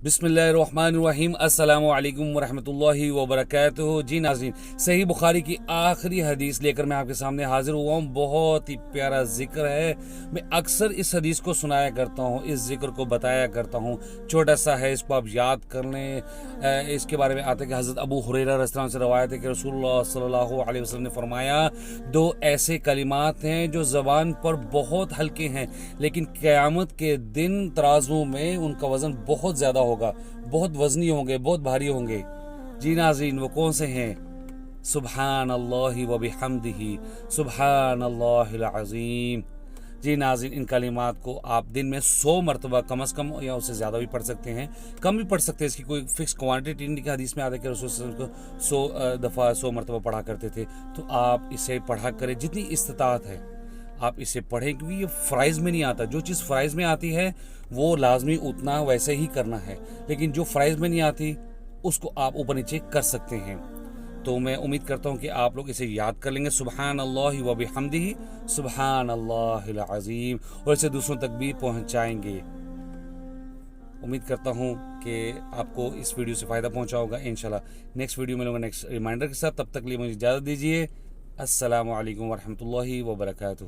بسم اللہ الرحمن الرحیم، السلام علیکم ورحمۃ اللہ وبرکاتہ۔ جی ناظرین، صحیح بخاری کی آخری حدیث لے کر میں آپ کے سامنے حاضر ہوا ہوں۔ بہت ہی پیارا ذکر ہے۔ میں اکثر اس حدیث کو سنایا کرتا ہوں، اس ذکر کو بتایا کرتا ہوں۔ چھوٹا سا ہے، اس کو آپ یاد کر لیں۔ اس کے بارے میں آتا ہے کہ حضرت ابو ہریرہ رضی اللہ عنہ سے روایت ہے کہ رسول اللہ صلی اللہ علیہ وسلم نے فرمایا، دو ایسے کلمات ہیں جو زبان پر بہت ہلکے ہیں لیکن قیامت کے دن ترازو میں ان کا وزن بہت زیادہ ہوگا، بہت وزنی ہوں گے، بہت بھاری ہوں گے۔ جی ناظرین، وہ کون سے ہیں؟ سبحان اللہ و بحمدہ، سبحان اللہ العظیم۔ جی ناظرین، ان کلمات کو آپ دن میں 100 مرتبہ کم از کم یا اس سے زیادہ بھی پڑھ سکتے ہیں، کم بھی پڑھ سکتے ہیں۔ اس کی کوئی فکس کوانٹٹی نہیں کہ حدیث میں آتا ہے کہ رسول صلی اللہ علیہ وسلم کو 100 دفعہ 100 مرتبہ پڑھا کرتے تھے۔ تو آپ اسے پڑھا کریں جتنی استطاعت ہے، آپ اسے پڑھیں، کیونکہ یہ فرائض میں نہیں آتا۔ جو چیز فرائض میں آتی ہے وہ لازمی اتنا ویسے ہی کرنا ہے، لیکن جو فرائض میں نہیں آتی اس کو آپ اوپر نیچے کر سکتے ہیں۔ تو میں امید کرتا ہوں کہ آپ لوگ اسے یاد کر لیں گے، سبحان اللہ و بحمدہ، سبحان اللہ العظیم، اور اسے دوسروں تک بھی پہنچائیں گے۔ امید کرتا ہوں کہ آپ کو اس ویڈیو سے فائدہ پہنچا ہوگا۔ انشاءاللہ نیکسٹ ویڈیو میں لوں گا نیکسٹ ریمائنڈر کے ساتھ۔ تب تک لیے مجھے اجازت دیجیے۔ السلام علیکم ورحمۃ اللہ وبرکاتہ۔